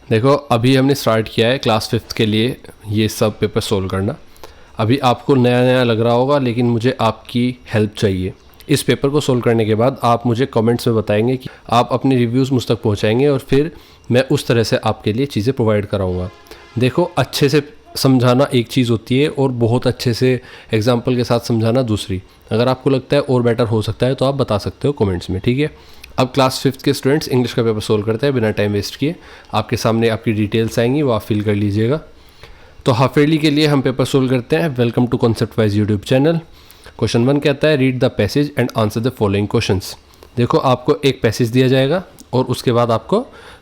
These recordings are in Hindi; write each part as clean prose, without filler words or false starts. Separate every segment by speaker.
Speaker 1: देखो अभी हमने स्टार्ट किया है क्लास 5th के लिए ये सब पेपर सोल्व करना। अभी आपको नया नया लग रहा होगा, लेकिन मुझे आपकी हेल्प चाहिए। इस पेपर को सोल्व करने के बाद आप मुझे कमेंट्स में बताएंगे कि आप अपने रिव्यूज़ मुझ तक पहुंचाएंगे और फिर मैं उस तरह से आपके लिए चीज़ें प्रोवाइड कराऊंगा। देखो अच्छे से समझाना एक चीज़ होती है और बहुत अच्छे से एग्जाम्पल के साथ समझाना दूसरी। अगर आपको लगता है और बेटर हो सकता है तो आप बता सकते हो कमेंट्स में, ठीक है। अब क्लास 5th के स्टूडेंट्स इंग्लिश का पेपर सोल्व करते हैं बिना टाइम वेस्ट किए। आपके सामने आपकी डिटेल्स आएंगी, वो आप फिल कर लीजिएगा। तो हाफ ईयरली के लिए हम पेपर सोल्व करते हैं। Welcome to concept wise YouTube channel. Question 1 कहता है read the passage and answer the following questions. देखो आपको एक पैसेज दिया जाएगा और उसके बाद आपको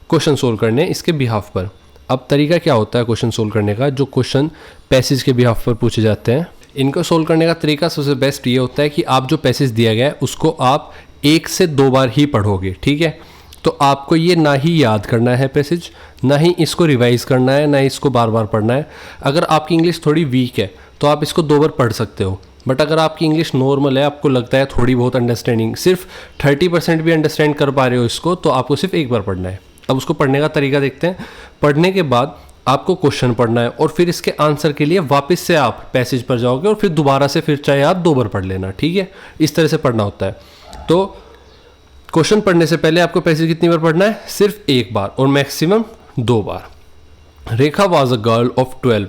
Speaker 1: क्वेश्चन सोल्व करने हैं इसके बिहाफ पर। अब तरीका क्या होता है क्वेश्चन सोल्व करने का? जो क्वेश्चन पैसेज के बिहाफ पर पूछे जाते हैं, इनको सोल्व करने का तरीका सबसे बेस्ट ये होता है कि आप जो पैसेज दिया गया है उसको आप 1 से 2 बार ही पढ़ोगे, ठीक है। तो आपको ये ना ही याद करना है पैसेज, ना ही इसको रिवाइज करना है, ना ही इसको बार बार पढ़ना है। अगर आपकी इंग्लिश थोड़ी वीक है तो आप इसको 2 बार पढ़ सकते हो, बट अगर आपकी इंग्लिश नॉर्मल है, आपको लगता है थोड़ी बहुत अंडरस्टैंडिंग, सिर्फ 30% भी अंडरस्टैंड कर पा रहे हो इसको, तो आपको सिर्फ 1 बार पढ़ना है। अब उसको पढ़ने का तरीका देखते हैं। पढ़ने के बाद आपको क्वेश्चन पढ़ना है और फिर इसके आंसर के लिए वापस से आप पैसेज पर जाओगे और फिर दोबारा से फिर चाहे आप 2 बार पढ़ लेना, ठीक है। इस तरह से पढ़ना होता है। तो क्वेश्चन पढ़ने से पहले आपको पैसेज कितनी बार पढ़ना है? सिर्फ 1 बार और मैक्सिमम 2 बार। Rekha was a girl of 12।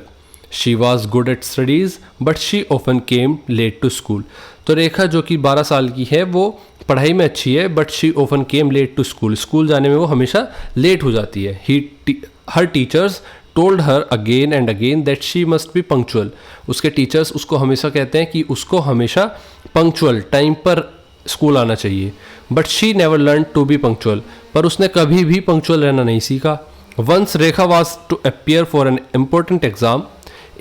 Speaker 1: She was good at studies but she often came late to school. तो रेखा जो कि 12 साल की है वो पढ़ाई में अच्छी है, but she often came late to school. School जाने में वो हमेशा लेट हो जाती है। Her teachers told her again and again that she must be punctual. उसके टीचर्स उसको हमेशा कहते हैं कि उसको हमेशा पंक्चुअल टाइम पर स्कूल आना चाहिए। But she never learn to be punctual. पर उसने कभी भी पंक्चुअल रहना नहीं सीखा। Once Rekha was to appear for an important exam.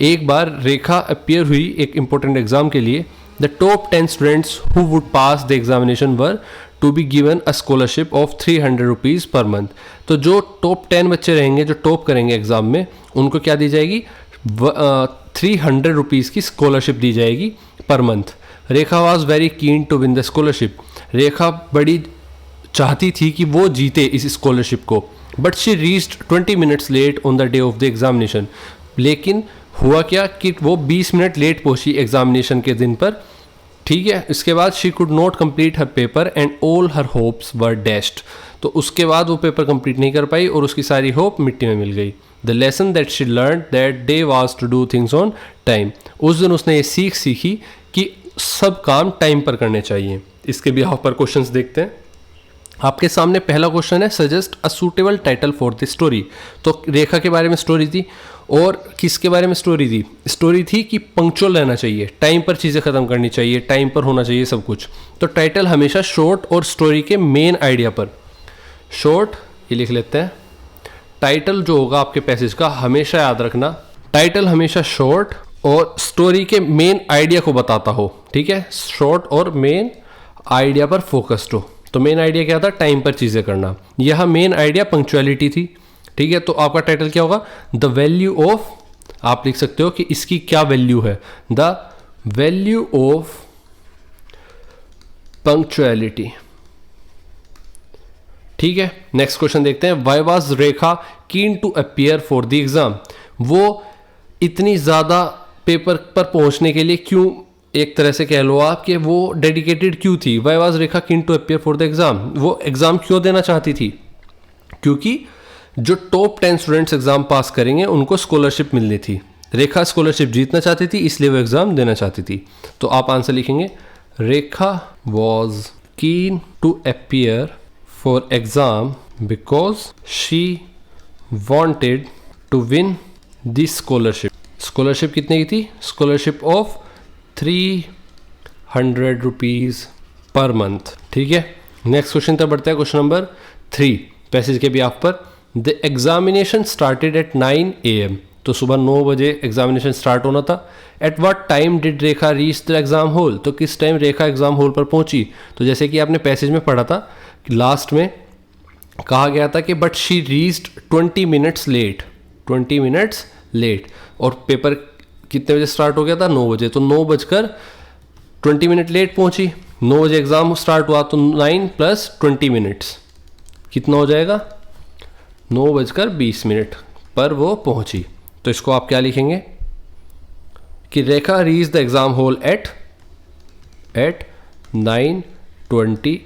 Speaker 1: एक बार रेखा अपियर हुई एक इम्पोर्टेंट एग्जाम के लिए। The top 10 students who would pass the examination were to be given a scholarship of 300 rupees per month. तो जो टॉप 10 बच्चे रहेंगे जो टॉप करेंगे एग्जाम में, उनको क्या दी जाएगी? 300 रुपीज़ की स्कॉलरशिप दी जाएगी per month. Rekha was very keen to win the scholarship. Rekha बड़ी चाहती थी कि वो जीते इस स्कॉलरशिप को। But she reached 20 minutes late on the day of the examination. लेकिन हुआ क्या कि वो 20 मिनट लेट पहुंची एग्जामिनेशन के दिन पर, ठीक है। इसके बाद she could not complete her paper and all her hopes were dashed. तो उसके बाद वो पेपर कंप्लीट नहीं कर पाई और उसकी सारी होप मिट्टी में मिल गई। The lesson that she learn that day was to do things on time. उस दिन उसने ये सीखी कि सब काम टाइम पर करने चाहिए। इसके भी पर क्वेश्चंस देखते हैं। आपके सामने पहला क्वेश्चन है suggest a suitable title for the story. तो रेखा के बारे में स्टोरी थी और किसके बारे में स्टोरी थी? स्टोरी थी कि पंक्चुअल रहना चाहिए, टाइम पर चीज़ें ख़त्म करनी चाहिए, टाइम पर होना चाहिए सब कुछ। तो टाइटल हमेशा शॉर्ट और स्टोरी के मेन आइडिया पर। शॉर्ट ये लिख लेते हैं। टाइटल जो होगा आपके पैसेज का हमेशा याद रखना, टाइटल हमेशा शॉर्ट और स्टोरी के मेन आइडिया को बताता हो, ठीक है। शॉर्ट और मेन आइडिया पर फोकस्ड हो। तो मेन आइडिया क्या था? टाइम पर चीज़ें करना। यह मेन आइडिया पंक्चुअलिटी थी, ठीक है। तो आपका टाइटल क्या होगा? द वैल्यू ऑफ, आप लिख सकते हो कि इसकी क्या वैल्यू है, द वैल्यू ऑफ पंक्चुअलिटी, ठीक है। नेक्स्ट क्वेश्चन देखते हैं। Y was Rekha keen to appear for the exam. वो इतनी ज़्यादा पेपर पर पहुंचने के लिए क्यों, एक तरह से कह लो आप कि वो डेडिकेटेड क्यों थी? Y was Rekha keen to appear for the exam. वो एग्जाम क्यों देना चाहती थी? क्योंकि जो टॉप 10 स्टूडेंट्स एग्जाम पास करेंगे उनको स्कॉलरशिप मिलनी थी। रेखा स्कॉलरशिप जीतना चाहती थी, इसलिए वो एग्जाम देना चाहती थी। तो आप आंसर लिखेंगे Rekha was keen to appear for exam because she wanted to win this scholarship. Scholarship कितने की थी? Scholarship of 300 rupees per month, ठीक है। नेक्स्ट क्वेश्चन तक बढ़ता है। क्वेश्चन नंबर 3 पैसेज के बिहाफ पर। The examination started at 9 AM। तो सुबह 9 बजे एग्जामिनेशन स्टार्ट होना था। At what time did Rekha reach the exam hall. तो किस टाइम रेखा एग्जाम हॉल पर पहुंची? तो जैसे कि आपने पैसेज में पढ़ा था कि लास्ट में कहा गया था कि but she reached 20 minutes late, 20 minutes late. और पेपर कितने बजे स्टार्ट हो गया था? 9 बजे। तो 9:20 मिनट लेट पहुंची। 9 बजे एग्जाम स्टार्ट हुआ तो 9 + 20 मिनट्स कितना हो जाएगा? 9:20 पर वो पहुंची। तो इसको आप क्या लिखेंगे कि Rekha reach the exam hall at 9:20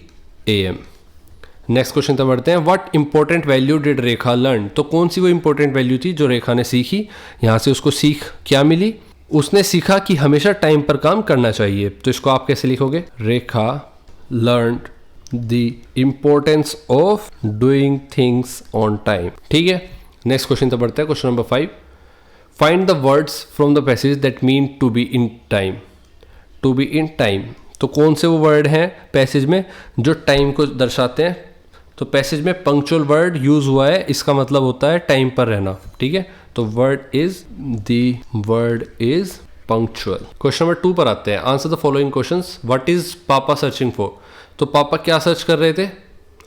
Speaker 1: AM। Next question तक बढ़ते हैं। What important value did Rekha learn. तो कौन सी वो इंपॉर्टेंट वैल्यू थी जो रेखा ने सीखी। यहाँ से उसको सीख क्या मिली, उसने सीखा कि हमेशा टाइम पर काम करना चाहिए। तो इसको आप कैसे लिखोगे, Rekha learn the importance of doing things on time. ठीक है, नेक्स्ट क्वेश्चन तक बढ़ते हैं। Question number 5, find the words from the passage that mean to be in time. To be in time, तो कौन से वो वर्ड हैं पैसेज में जो टाइम को दर्शाते हैं। तो पैसेज में पंक्चुअल वर्ड यूज हुआ है, इसका मतलब होता है टाइम पर रहना। ठीक है, तो word is punctual. Question number 2 पर आते हैं। Answer the following questions. What is पापा सर्चिंग फॉर। तो पापा क्या सर्च कर रहे थे।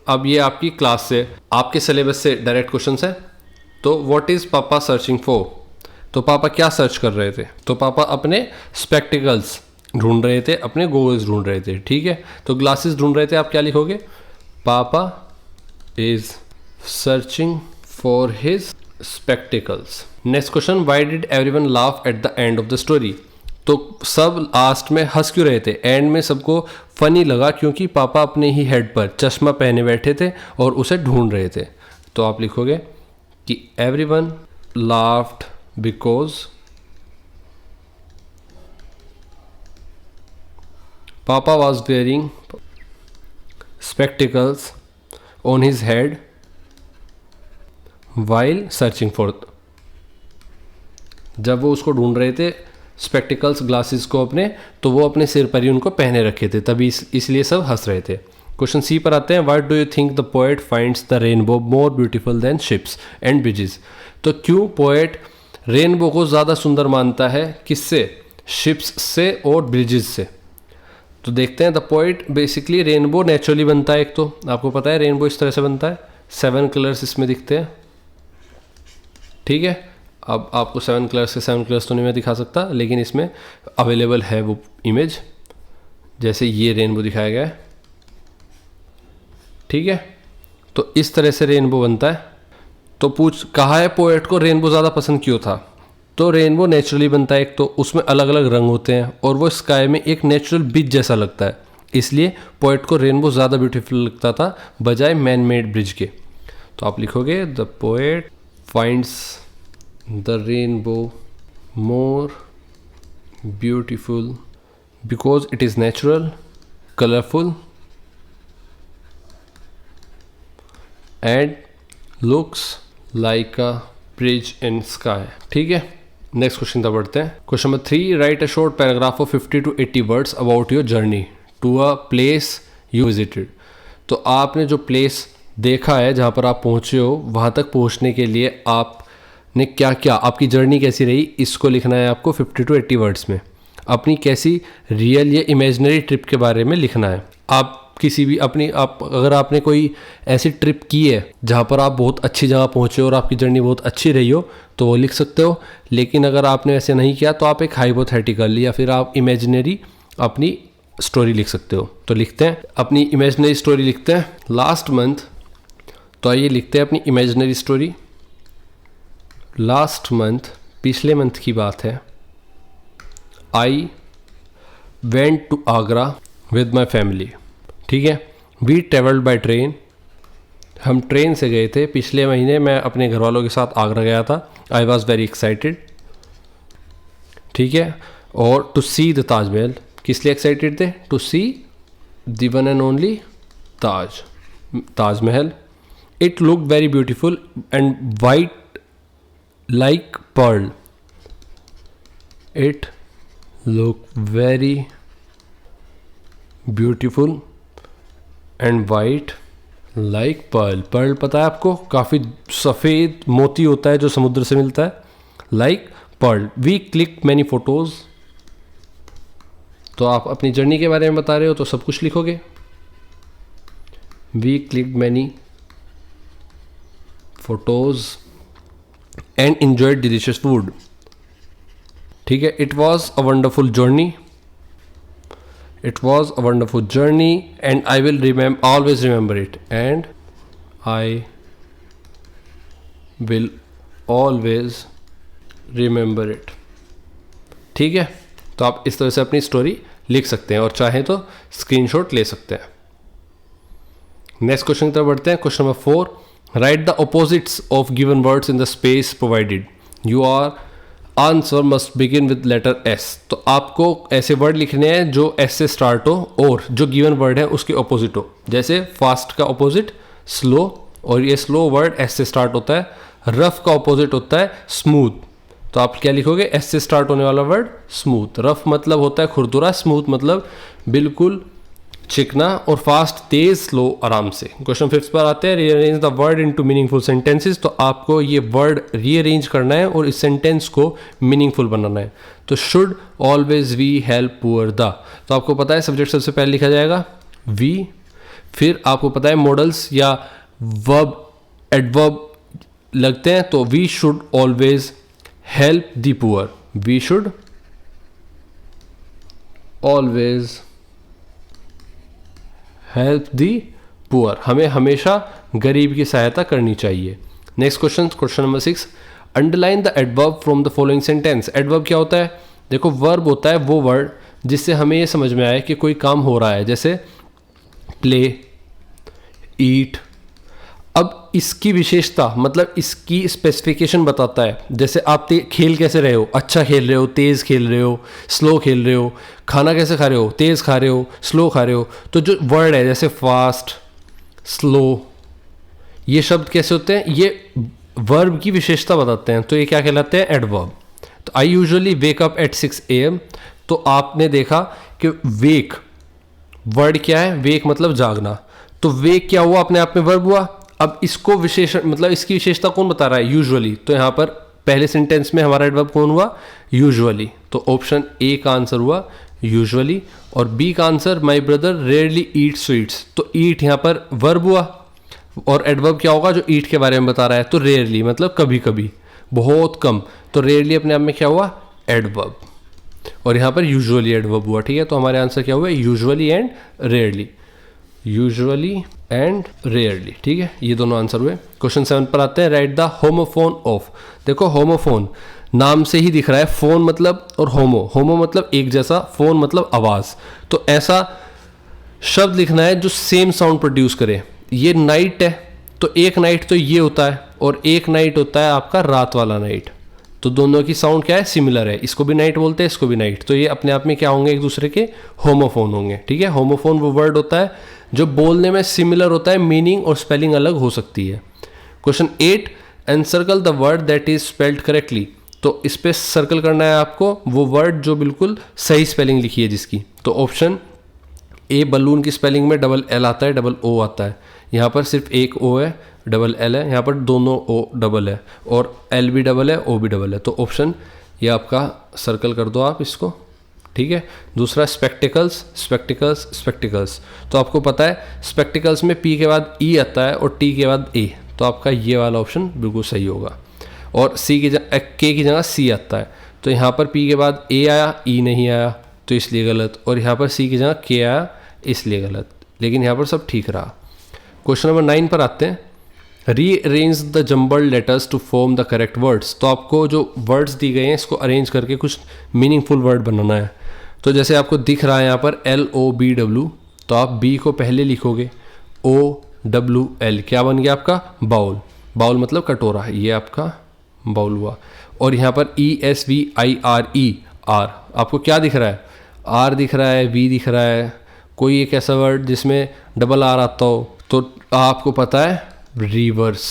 Speaker 1: अब ये आपकी क्लास से, आपके सिलेबस से डायरेक्ट क्वेश्चंस है। तो व्हाट इज पापा सर्चिंग फॉर, तो पापा क्या सर्च कर रहे थे। तो पापा अपने स्पेक्टिकल्स ढूंढ रहे थे, अपने गोगल्स ढूंढ रहे थे। ठीक है, तो ग्लासेस ढूंढ रहे थे, आप क्या लिखोगे, पापा is searching for his spectacles. Next question, why did everyone laugh at the end of the story. तो सब लास्ट में हंस क्यों रहे थे, एंड में सबको फनी लगा क्योंकि पापा अपने ही हेड पर चश्मा पहने बैठे थे और उसे ढूंढ रहे थे। तो आप लिखोगे कि एवरीवन लाफ्ड बिकॉज पापा was wearing spectacles on his head while searching for. जब वो उसको ढूंढ रहे थे स्पेक्टिकल्स ग्लासेस को अपने, तो वो अपने सिर पर ही उनको पहने रखे थे, तभी इसलिए सब हंस रहे थे। क्वेश्चन सी पर आते हैं। Why do you think the poet finds the rainbow more beautiful then ships and bridges. तो क्यों पोएट रेनबो को ज़्यादा सुंदर मानता है, किससे, शिप्स से और ब्रिजेस से। तो देखते हैं। The poet basically rainbow naturally बनता है, एक तो आपको पता है रेनबो इस तरह से बनता है, 7 कलर्स इसमें दिखते हैं। ठीक है, अब आपको 7 कलर्स के 7 कलर्स तो नहीं मैं दिखा सकता, लेकिन इसमें अवेलेबल है वो इमेज, जैसे ये रेनबो दिखाया गया है। ठीक है, तो इस तरह से रेनबो बनता है। तो कहा है पोएट को रेनबो ज़्यादा पसंद क्यों था। तो रेनबो नेचुरली बनता है, एक तो उसमें अलग अलग रंग होते हैं और वो स्काई में एक नेचुरल ब्रिज जैसा लगता है, इसलिए पोएट को रेनबो ज़्यादा ब्यूटीफुल लगता था बजाय मैन मेड ब्रिज के। तो आप लिखोगे the poet finds the rainbow more beautiful because it is natural, colourful and looks like a bridge in sky. ठीक है, नेक्स्ट क्वेश्चन तक बढ़ते हैं। Question number 3, write a short paragraph of 50 to 80 words about your journey to a place you visited. तो आपने जो प्लेस देखा है, जहाँ पर आप पहुँचे हो, वहाँ तक पहुँचने के लिए आपने क्या क्या, आपकी जर्नी कैसी रही, इसको लिखना है आपको 50 to 80 वर्ड्स में। अपनी कैसी रियल या इमेजिनरी ट्रिप के बारे में लिखना है। आप किसी भी अगर आपने कोई ऐसी ट्रिप की है जहाँ पर आप बहुत अच्छी जगह पहुँचे और आपकी जर्नी बहुत अच्छी रही हो, तो वो लिख सकते हो। लेकिन अगर आपने ऐसे नहीं किया तो आप एक हाइपोथेटिकल या फिर आप इमेजिनरी अपनी स्टोरी लिख सकते हो। तो लिखते हैं अपनी इमेजिनरी स्टोरी, लिखते हैं लास्ट मंथ। तो आइए लिखते हैं अपनी इमेजिनरी स्टोरी। लास्ट मंथ, पिछले मंथ की बात है। I went to Agra with my family. ठीक है, वी ट्रेवल्ड बाई ट्रेन, हम ट्रेन से गए थे। पिछले महीने मैं अपने घर वालों के साथ आगरा गया था। I was very excited. ठीक है, और टू सी द ताजमहल, किस लिए एक्साइटेड थे, to see the one and only Taj Mahal. It look very beautiful and white like pearl. It look very beautiful and white like pearl. Pearl पता है आपको, काफ़ी सफ़ेद मोती होता है जो समुद्र से मिलता है। Like pearl. We click many photos. तो आप अपनी जर्नी के बारे में बता रहे हो तो सब कुछ लिखोगे। We click many photos and enjoyed delicious food. ठीक है, it was a wonderful journey. It was a wonderful journey and I will always remember it, and I will always remember it. ठीक है, तो आप इस तरह से अपनी स्टोरी लिख सकते हैं और चाहें तो स्क्रीनशॉट ले सकते हैं। नेक्स्ट क्वेश्चन की तरफ बढ़ते हैं। Question number 4, write the opposites of given words in the space provided. Your answer must begin with letter S. तो आपको ऐसे वर्ड लिखने हैं जो एस से स्टार्ट हो और जो गिवन वर्ड है उसके ऑपोजिट हो। जैसे फास्ट का ऑपोजिट स्लो, और ये स्लो वर्ड एस से स्टार्ट होता है। रफ का ऑपोजिट होता है स्मूथ, तो आप क्या लिखोगे, एस से स्टार्ट होने वाला वर्ड स्मूथ। रफ मतलब होता है खुरदुरा, स्मूथ मतलब बिल्कुल चिकना, और फास्ट तेज, स्लो आराम से। क्वेश्चन 5 पर आते हैं, rearrange the word into meaningful sentences. तो आपको ये वर्ड रीअरेंज करना है और इस सेंटेंस को मीनिंगफुल बनाना है। तो should always we help poor the, तो आपको पता है सब्जेक्ट सबसे पहले लिखा जाएगा वी, फिर आपको पता है मॉडल्स या वर्ब एडवर्ब लगते हैं, तो we should always help the poor, we should always help the poor, हमें हमेशा गरीब की सहायता करनी चाहिए। Next question, question number 6, underline the adverb from the following sentence. Adverb क्या होता है, देखो वर्ब होता है वो वर्ड जिससे हमें ये समझ में आए कि कोई काम हो रहा है, जैसे प्ले, ईट। अब इसकी विशेषता मतलब इसकी स्पेसिफिकेशन बताता है, जैसे आप खेल कैसे रहे हो, अच्छा खेल रहे हो, तेज़ खेल रहे हो, स्लो खेल रहे हो, खाना कैसे खा रहे हो, तेज़ खा रहे हो, स्लो खा रहे हो। तो जो वर्ड है जैसे फास्ट, स्लो, ये शब्द कैसे होते हैं, ये वर्ब की विशेषता बताते हैं, तो ये क्या कहलाते हैं, एडवर्ब। तो I usually wake up at 6 AM, तो आपने देखा कि वेक वर्ड क्या है, वेक मतलब जागना, तो वेक क्या हुआ, अपने आप में वर्ब हुआ। अब इसको विशेषण मतलब इसकी विशेषता कौन बता रहा है, यूजुअली। तो यहाँ पर पहले सेंटेंस में हमारा एडवर्ब कौन हुआ, यूजुअली। तो ऑप्शन ए का आंसर हुआ यूजुअली, और बी का answer my brother rarely eat sweets. तो ईट यहाँ पर वर्ब हुआ, और एडवर्ब क्या होगा जो ईट के बारे में बता रहा है, तो रेयरली मतलब कभी कभी, बहुत कम। तो रेयरली अपने आप में क्या हुआ, एडवर्ब, और यहाँ पर यूजुअली एडवर्ब हुआ। ठीक है, तो हमारे आंसर क्या हुआ, usually and rarely, usually and rarely. ठीक है, ये दोनों आंसर हुए। क्वेश्चन 7 पर आते हैं, राइट द होमोफोन ऑफ। देखो होमोफोन नाम से ही दिख रहा है, फोन मतलब और होमो मतलब एक जैसा, फोन मतलब आवाज़। तो ऐसा शब्द लिखना है जो सेम साउंड प्रोड्यूस करे। ये नाइट है, तो एक नाइट तो ये होता है, और एक नाइट होता है आपका रात वाला नाइट। तो दोनों की साउंड क्या है, सिमिलर है, इसको भी नाइट बोलते हैं, इसको भी नाइट। तो ये अपने आप में क्या होंगे, एक दूसरे के होमोफोन होंगे। ठीक है, होमोफोन वो वर्ड होता है जो बोलने में सिमिलर होता है, मीनिंग और स्पेलिंग अलग हो सकती है। Question 8, encircle the word that is spelled correctly. तो इस पर सर्कल करना है आपको वो वर्ड जो बिल्कुल सही स्पेलिंग लिखी है जिसकी। तो ऑप्शन ए, बलून की स्पेलिंग में डबल एल आता है, डबल ओ आता है, यहाँ पर सिर्फ एक ओ है, डबल एल है, यहाँ पर दोनों ओ डबल है, और एल भी डबल है, ओ भी डबल है। तो ऑप्शन ये आपका सर्कल कर दो आप इसको। ठीक है, दूसरा स्पेक्टिकल्स, स्पेक्टिकल्स, स्पेक्टिकल्स। तो आपको पता है स्पेक्टिकल्स में पी के बाद ई आता है और टी के बाद ए, तो आपका ये वाला ऑप्शन बिल्कुल सही होगा। और सी की जगह के की जगह सी आता है, तो यहाँ पर पी के बाद ए आया, ई नहीं आया, तो इसलिए गलत, और यहाँ पर सी की जगह के आया, इसलिए गलत, लेकिन यहाँ पर सब ठीक रहा। क्वेश्चन नंबर 9 पर आते हैं, rearrange the jumbled letters to form the correct words. तो आपको जो वर्ड्स दी गए हैं इसको अरेंज करके कुछ मीनिंगफुल वर्ड बनाना है। तो जैसे आपको दिख रहा है यहाँ पर LOBW, तो आप B को पहले लिखोगे, OWL क्या बन गया आपका, बाउल। बाउल मतलब कटोरा, ये आपका बाउल हुआ। और यहाँ पर ESVIRE, आर, आपको क्या दिख रहा है, आर दिख रहा है, V दिख रहा है, कोई एक ऐसा वर्ड जिसमें डबल आर आता हो, तो आपको पता है रिवर्स,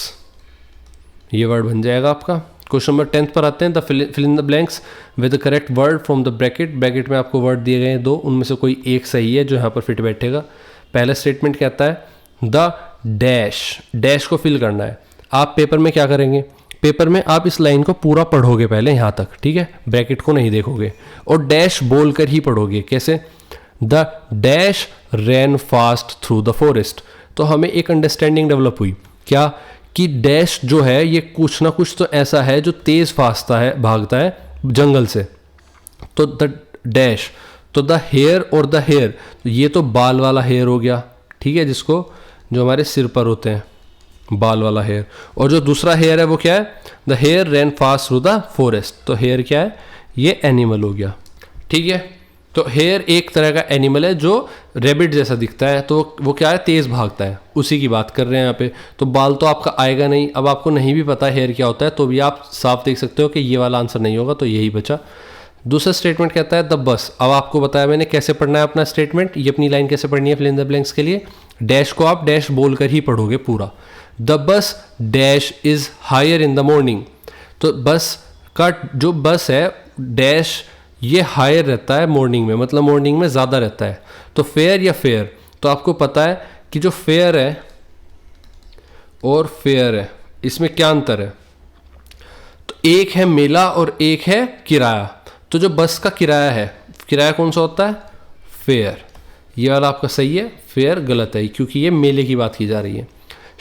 Speaker 1: ये वर्ड बन जाएगा आपका। क्वेश्चन नंबर 10 पर आते हैं, the fill in the blanks with the correct word from the bracket. Bracket में आपको वर्ड दिए गए हैं दो, उनमें से कोई एक सही है जो यहाँ पर फिट बैठेगा। पहला स्टेटमेंट कहता है द डैश, डैश को फिल करना है। आप पेपर में क्या करेंगे, पेपर में आप इस लाइन को पूरा पढ़ोगे पहले यहाँ तक, ठीक है, ब्रैकेट को नहीं देखोगे, और डैश बोल कर ही पढ़ोगे। कैसे, the dash ran fast through the forest. तो हमें एक अंडरस्टैंडिंग डेवलप हुई क्या, कि डैश जो है ये कुछ ना कुछ तो ऐसा है जो तेज फास्ता है, भागता है जंगल से। तो द डैश, तो द हेयर और द हेयर, तो ये तो बाल वाला हेयर हो गया, ठीक है, जिसको जो हमारे सिर पर होते हैं, बाल वाला हेयर। और जो दूसरा हेयर है वो क्या है, the hare ran fast through the forest. तो हेयर क्या है, ये एनिमल हो गया, ठीक है। तो हेयर एक तरह का एनिमल है जो रेबिट जैसा दिखता है, तो वो क्या है, तेज़ भागता है, उसी की बात कर रहे हैं यहाँ पे। तो बाल तो आपका आएगा नहीं। अब आपको नहीं भी पता हेयर क्या होता है तो भी आप साफ देख सकते हो कि ये वाला आंसर नहीं होगा, तो यही बचा। दूसरा स्टेटमेंट कहता है द बस। अब आपको बताया मैंने कैसे पढ़ना है अपना स्टेटमेंट, ये अपनी लाइन कैसे पढ़नी है फिल इन द ब्लैंक्स के लिए। डैश को आप डैश बोल कर ही पढ़ोगे पूरा। The bus dash is hire in the morning. तो बस का जो बस है डैश ये हायर रहता है मॉर्निंग में, मतलब मॉर्निंग में ज़्यादा रहता है। तो फेयर या फेयर, तो आपको पता है कि जो फेयर है और फेयर है इसमें क्या अंतर है। तो एक है मेला और एक है किराया। तो जो बस का किराया है, किराया कौन सा होता है, फेयर। ये वाला आपका सही है, फेयर गलत है क्योंकि ये मेले की बात की जा रही है।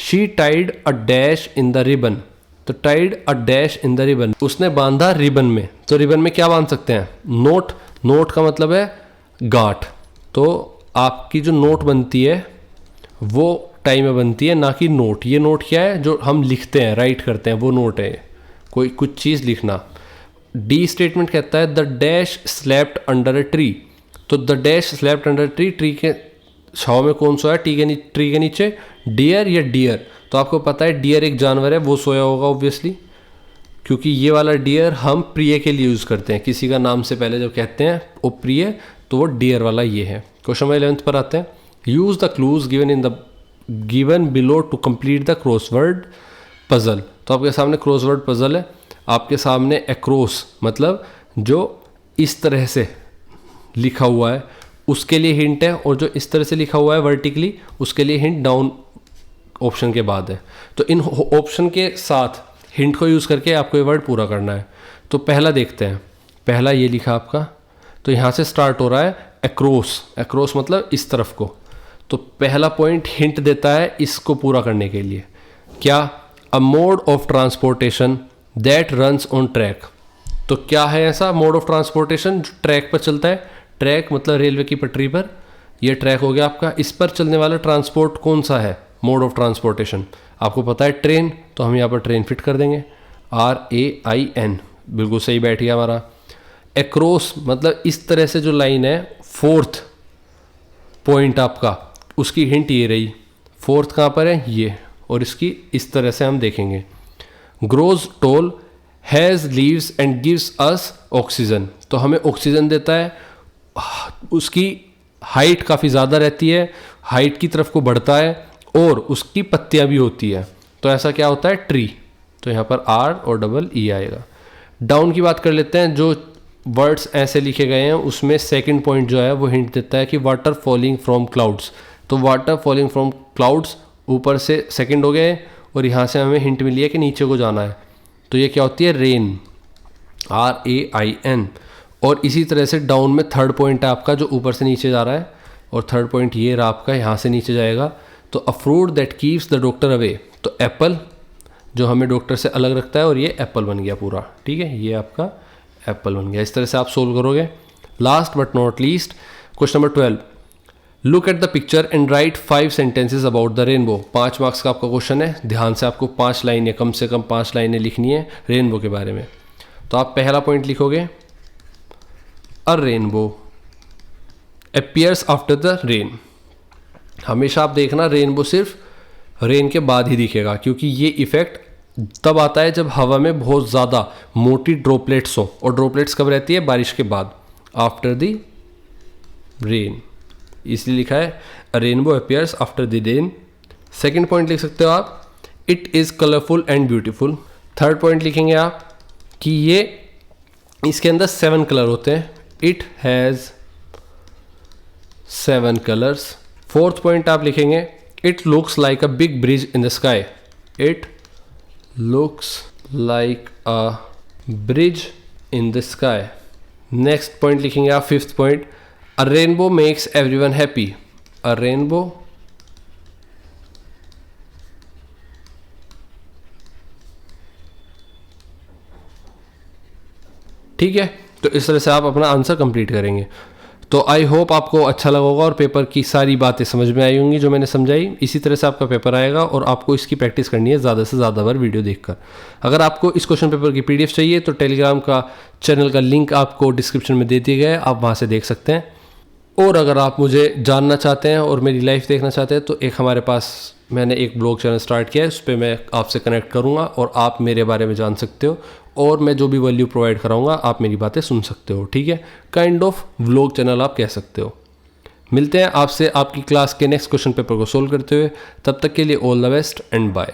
Speaker 1: She tied a dash in the ribbon. तो tied a dash in the ribbon, उसने बांधा रिबन में। तो रिबन में क्या बांध सकते हैं, नोट। नोट का मतलब है गांठ। तो आपकी जो नोट बनती है वो टाई में बनती है, ना कि नोट। ये नोट क्या है, जो हम लिखते हैं, राइट करते हैं, वो नोट है कोई कुछ चीज़ लिखना। डी स्टेटमेंट कहता है the dash slept under a tree. तो the dash slept under tree, tree के छाव में कौन सोया, ट्री के नीचे, डियर या डियर। तो आपको पता है डियर एक जानवर है, वो सोया होगा ऑब्वियसली, क्योंकि ये वाला डियर हम प्रिय के लिए यूज़ करते हैं, किसी का नाम से पहले जब कहते हैं वो प्रिय, तो वो डियर वाला ये है। क्वेश्चन नंबर 11 पर आते हैं। Use the clues given below to complete the crossword puzzle. तो आपके सामने क्रॉसवर्ड पजल है, आपके सामने एक्रोस मतलब जो इस तरह से लिखा हुआ है उसके लिए हिंट है, और जो इस तरह से लिखा हुआ है वर्टिकली उसके लिए हिंट डाउन ऑप्शन के बाद है। तो इन ऑप्शन के साथ हिंट को यूज़ करके आपको ये वर्ड पूरा करना है। तो पहला देखते हैं, पहला ये लिखा आपका, तो यहाँ से स्टार्ट हो रहा है एक्रोस। एक्रोस मतलब इस तरफ को। तो पहला पॉइंट हिंट देता है इसको पूरा करने के लिए, क्या, a mode of transportation that runs on track. तो क्या है ऐसा मोड ऑफ ट्रांसपोर्टेशन जो ट्रैक पर चलता है। ट्रैक मतलब रेलवे की पटरी पर, यह ट्रैक हो गया आपका। इस पर चलने वाला ट्रांसपोर्ट कौन सा है, मोड ऑफ ट्रांसपोर्टेशन। आपको पता है ट्रेन, तो हम यहाँ पर ट्रेन फिट कर देंगे, RAIN, बिल्कुल सही बैठ गया हमारा। एक्रोस मतलब इस तरह से जो लाइन है, फोर्थ पॉइंट आपका, उसकी हिंट ये रही। फोर्थ कहाँ पर है, ये, और इसकी इस तरह से हम देखेंगे। Grows toll has leaves and gives us oxygen. तो हमें ऑक्सीजन देता है, उसकी हाइट काफ़ी ज़्यादा रहती है, हाइट की तरफ को बढ़ता है, और उसकी पत्तियां भी होती है। तो ऐसा क्या होता है, ट्री। तो यहाँ पर R और EE आएगा। डाउन की बात कर लेते हैं। जो वर्ड्स ऐसे लिखे गए हैं उसमें सेकंड पॉइंट जो है वो हिंट देता है कि वाटर फॉलिंग फ्रॉम क्लाउड्स। तो वाटर फॉलिंग फ्रॉम क्लाउड्स ऊपर से सेकंड हो गए, और यहाँ से हमें हिंट मिली है कि नीचे को जाना है। तो ये क्या होती है, रेन, RAIN। और इसी तरह से डाउन में थर्ड पॉइंट है आपका जो ऊपर से नीचे जा रहा है, और थर्ड पॉइंट ये रहा आपका, यहाँ से नीचे जाएगा। तो a fruit that keeps the doctor away. तो एप्पल जो हमें डॉक्टर से अलग रखता है, और ये एप्पल बन गया पूरा, ठीक है, ये आपका एप्पल बन गया। इस तरह से आप सोल्व करोगे। Last but not least, question number 12, look at the picture and right 5 sentences about the rainbow. 5 marks का आपका क्वेश्चन है, ध्यान से आपको 5 लाइनें, कम से कम 5 लाइनें लिखनी है रेनबो के बारे में। तो आप पहला पॉइंट लिखोगे, अ rainbow appears after the rain. हमेशा आप देखना रेनबो सिर्फ रेन के बाद ही दिखेगा, क्योंकि ये इफेक्ट तब आता है जब हवा में बहुत ज़्यादा मोटी ड्रॉपलेट्स हो, और ड्रॉपलेट्स कब रहती है, बारिश के बाद, आफ्टर द रेन, इसलिए लिखा है अ rainbow appears after the rain. Second point लिख सकते हो आप, it is colourful and beautiful. Third point लिखेंगे आप कि ये इसके अंदर 7 कलर होते हैं, it has 7 colours. Fourth point आप लिखेंगे, it looks like a big bridge in the sky. It looks like a bridge in the sky. Next point लिखेंगे आप, फिफ्थ पॉइंट, अ रेनबो मेक्स एवरीवन हैप्पी। अ रेनबो ठीक है। तो इस तरह से आप अपना आंसर कंप्लीट करेंगे। तो आई होप आपको अच्छा लगा होगा और पेपर की सारी बातें समझ में आई होंगी जो मैंने समझाई। इसी तरह से आपका पेपर आएगा और आपको इसकी प्रैक्टिस करनी है ज़्यादा से ज़्यादा बार वीडियो देखकर। अगर आपको इस क्वेश्चन पेपर की PDF चाहिए तो टेलीग्राम का चैनल का लिंक आपको डिस्क्रिप्शन में दे दिया गया है, आप वहाँ से देख सकते हैं। और अगर आप मुझे जानना चाहते हैं और मेरी लाइफ देखना चाहते हैं तो एक हमारे पास मैंने एक ब्लॉग चैनल स्टार्ट किया है, उस पर मैं आपसे कनेक्ट करूँगा और आप मेरे बारे में जान सकते हो और मैं जो भी वैल्यू प्रोवाइड कराऊँगा आप मेरी बातें सुन सकते हो। ठीक है, काइंड ऑफ व्लॉग चैनल आप कह सकते हो। मिलते हैं आपसे आपकी क्लास के नेक्स्ट क्वेश्चन पेपर को सोल्व करते हुए, तब तक के लिए all the best and bye.